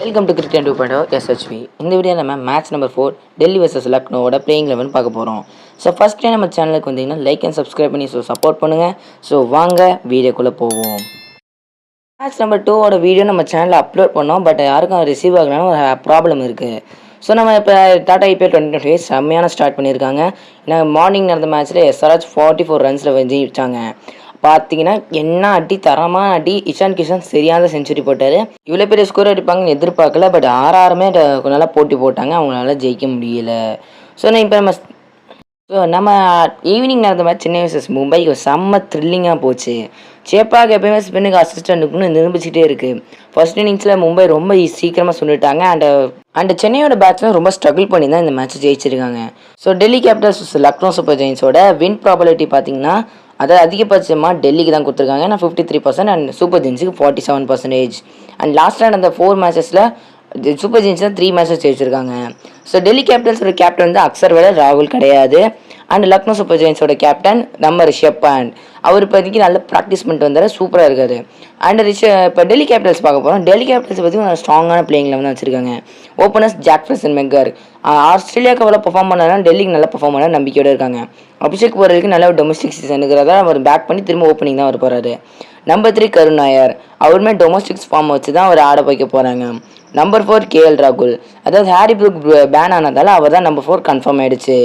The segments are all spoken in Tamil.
Welcome to cricket 2.0 SHV. இந்த வீடியோ நம்ம மேட்ச் நம்பர் 4 டெல்லி வர்சஸ் லக்னோவோட பிளேயிங் 11 பார்க்க போகிறோம். ஸோ ஃபர்ஸ்ட் டைம் நம்ம சேனலுக்கு வந்தீங்கன்னா லைக் அண்ட் சப்ஸ்கிரைப் பண்ணி சப்போர்ட் பண்ணுங்கள். ஸோ வாங்க வீடியோக்குள்ளே போவோம். மேட்ச் நம்பர் 2ஓட வீடியோ நம்ம சேனலில் அப்லோட் பண்ணோம். பட் யாருக்கும் ரிசீவ் ஆகலன்னு ஒரு ப்ராப்ளம் இருக்குது. ஸோ நம்ம இப்போ டாடா IPL 2025 செம்மையான ஸ்டார்ட் பண்ணியிருக்காங்க. ஏன்னா மார்னிங் நடந்த மேட்ச்சில் SRH 44 ரன்ஸில் ஜெயிச்சாங்க. பார்த்தீங்கன்னா என்ன அடி, தரமான அடி. இஷான் கிஷன் சரியான செஞ்சுரி போட்டார். இவ்வளோ பெரிய ஸ்கோர் அடிப்பாங்கன்னு எதிர்பார்க்கல. பட் ஆறாருமே நல்லா போட்டி போட்டாங்க, அவங்களால ஜெயிக்க முடியல. நம்ம ஈவினிங் நடந்த மேட்ச் சென்னை வர்சஸ் மும்பை செம்ம த்ரில்லிங்காக போச்சு. சேப்பாக எப்பயுமே ஸ்பின்னுக்கு அசிஸ்டன்ட் இருக்குன்னு நிரூபிச்சிட்டே இருக்குது. ஃபர்ஸ்ட் இன்னிங்ஸில் மும்பை ரொம்ப சீக்கிரமாக சொல்லிட்டாங்க. அண்ட் சென்னையோட பேட்ஸ்மேன் ரொம்ப ஸ்ட்ரகிள் பண்ணி தான் இந்த மேட்ச் ஜெயிச்சிருக்காங்க. So Delhi capitals Lucknow super ஜெயின்ஸோட வின் ப்ராபபிலிட்டி பார்த்தீங்கன்னா அதை அதிகபட்சமாக டெல்லிக்கு தான் கொடுத்துருக்காங்க. ஏன்னா 53% அண்ட் சூப்பர் ஜெயின்ஸுக்கு 47%. அண்ட் லாஸ்ட்டாக நடந்த 4 மேட்சஸில் சூப்பர் ஜெயின்ஸ் தான் 3 மேட்சஸ் ஜெயிச்சிருக்காங்க. ஸோ டெல்லி கேபிட்டல்ஸோட கேப்டன் வந்து அக்சர் வேலை ராகுல் கிடையாது. அண்ட் லக்னோ சூப்பர் ஜெயின்ஸோட கேப்டன் நம்ம ரிஷப் பண்ட். அவர் இப்போதைக்கு நல்ல ப்ராக்டிஸ் பண்ணிட்டு வந்தார், சூப்பராக இருக்காரு. அண்ட் இப்போ டெல்லி கேபிட்டல்ஸ் பார்க்க போகிறோம். டெல்லி கேபிட்டல்ஸ் பற்றி ஒரு ஸ்ட்ராங்கான பிளேயிங் லெவன் வச்சிருக்காங்க. Openers Jake Fraser McGurk. ஆஸ்திரேலியாவுக்கு அவ்வளோ பர்ஃபார்ம் பண்ணாலும் டெல்லிக்கு நல்லா பர்ஃபார்ம் பண்ண நம்பிக்கையோடு இருக்காங்க. அபிஷேக் போகிறதுக்கு நல்ல ஒரு டொமஸ்டிக் சீசன் இருக்கிறதா அவர் பேக் பண்ணி திரும்ப ஓப்பனிங் தான் அவர் போகிறாரு. நம்பர் 3 கருண் நாயர். அவருமே டொமஸ்டிக்ஸ் ஃபார்ம் வச்சு தான் அவர் ஆட வைக்க போகிறாங்க. நம்பர் 4 KL ராகுல். அதாவது ஹாரி ப்ரூக் பேன் ஆனதால் அவர் தான் நம்பர் 4 கன்ஃபார்ம் ஆகிடுச்சு.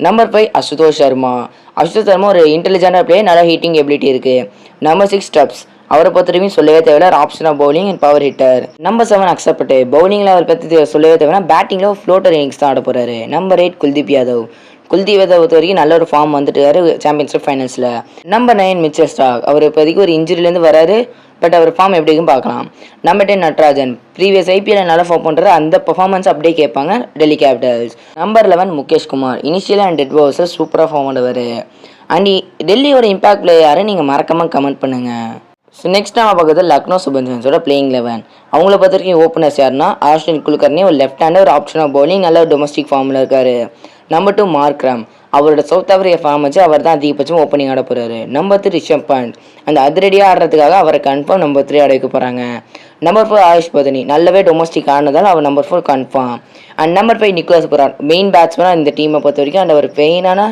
நம்பர் 5 அசுதோஷ் சர்மா. அசுதோஷ் சர்மா ஒரு இன்டெலிஜென்ட்டாக பிளேயர், நல்லா ஹீட்டிங் எபிலிட்டி இருக்குது. Number 6 Stubbs. அவரை பொறுத்த வரைக்கும் சொல்லவே தேவையில்ல, option of bowling and power hitter. Number 7 Axar Patel. பவுலிங்கில் அவர் பற்றி சொல்லவே தேவைன்னா பேட்டிங்கில் ஃப்ளோட்டர் இன்னிங்ஸ் தான் ஆட போகிறாரு. நம்பர் 8 குல்தீப் யாதவ். குல்தீப் யாதவ் பொறுத்த வரைக்கும் நல்ல ஒரு ஃபார்ம் வந்துட்டு சாம்பியன்ஷிப் ஃபைனல்ஸில். Number 9 Mitchell Starc. அவர் இப்போதைக்கு ஒரு இன்ஜுரியிலேருந்து வராரு, பட் அவர் ஃபார்ம் எப்படி இருக்குன்னு பார்க்கலாம். நம்பர் 10 நட்ராஜன். ப்ரீவியஸ் IPL நல்லா ஃபார்ம் பண்ணுறாரு, அந்த பர்ஃபார்மன்ஸ் அப்படியே கேட்பாங்க டெல்லி கேபிட்டல்ஸ். நம்பர் 11 முகேஷ் குமார். இனிஷியலாக அண்ட் டெட் ஓவர்ஸில் சூப்பராக ஃபார்ம் பண்ணுவார். அண்ட் டெல்லியோட இம்பாக்ட் பிளேயரை நீங்கள் மறக்காமல் கமெண்ட் பண்ணுங்கள். ஸோ நெக்ஸ்ட் நம்ம பார்க்குறது லக்னோ சூப்பர் ஜெயின்ஸோட பிளேயிங் 11. அவங்கள பொறுத்த வரைக்கும் ஓப்பனர்ஸ் யாருன்னா அஸ்வின் குல்கர்னி, ஒரு லெஃப்ட் ஹேண்டர், ஒரு ஆப்ஷன் ஆஃப் பவுலிங், நல்ல ஒரு டொமஸ்டிக் ஃபார்மில் இருக்கார். Number 2 Markram. அவரோட சவுத் ஆஃப்ரிக்கா ஃபார்ம் வச்சு அவர் தான் அதிகபட்சம் ஓப்பனிங் ஆட போகிறாரு. நம்பர் 3 ரிஷப் பண்ட். அந்த அதிரடியாக ஆடுறதுக்காக அவரை கன்ஃபார்ம் நம்பர் 3 ஆட வைக்க போகிறாங்க. நம்பர் 4 ஆயுஷ் பதனி. நல்லாவே டொமஸ்டிக் ஆனதால் அவர் number 4 confirm. And number 5 Nicholas Pooran. Main பேட்ஸ்மேனாக இந்த டீமை பொறுத்த வரைக்கும் அந்த ஒரு பெயினான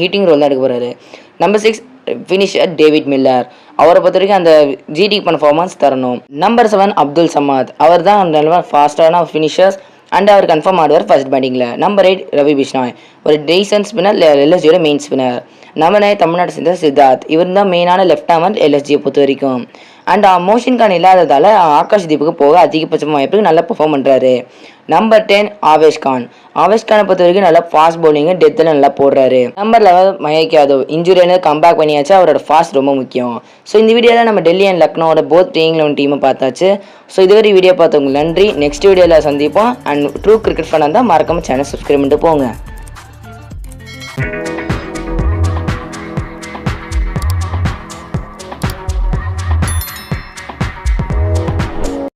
ஹீட்டிங் ரோல் தான் எடுக்க போகிறாரு. Number 6 finisher David Miller. அவரை பொறுத்த வரைக்கும் அந்த ஜிடி பர்ஃபார்மன்ஸ் தரணும். நம்பர் 7 அப்துல் சமாத். அவர் தான் நல்ல ஃபாஸ்டான ஃபினிஷர்ஸ் அண்ட் அவர் கன்ஃபார்ம் ஆடுவார் ஃபர்ஸ்ட் பேட்டிங்கில். நம்பர் 8 ரவி பிஷ்னாய். ஒரு டீசன்ட் ஸ்பின்னர், LSGயோட மெயின் ஸ்பின்னர். நம்பர் 9 தமிழ்நாடு சேர்ந்த சித்தார்த். இவர் தான் மெயினான லெஃப்ட் ஹேமர் LSGயை பொறுத்த வரைக்கும். அண்ட் மோஷன் கான் இல்லாததால் ஆகாஷ் தீப்புக்கு போக அதிகபட்சமாக வாய்ப்புக்கு நல்லா பெர்ஃபார்ம் பண்ணுறாரு. நம்பர் 10 ஆவேஷ் கான். ஆவேஷ் கானை பொறுத்த வரைக்கும் நல்லா ஃபாஸ்ட் பவுலிங்கு டெத்தில் நல்லா போடுறாரு. நம்பர் 11 மயக் யாதவ். இன்ஜுரியில கம்பேக் பண்ணியாச்சு, அவரோட ஃபாஸ்ட் ரொம்ப முக்கியம். ஸோ இந்த வீடியோவில் நம்ம டெல்லி அண்ட் லக்னோட போத் பிளேயிங் 11 டீமை பார்த்தாச்சு. ஸோ இதுவரை வீடியோ பார்த்தவங்களுக்கு நன்றி. நெக்ஸ்ட் வீடியோவில் சந்திப்போம். அண்ட் ட்ரூ கிரிக்கெட் ஃபேனாக இருந்தால் மறக்காம சேனல் சப்ஸ்கிரைப் பண்ணிட்டு போங்க.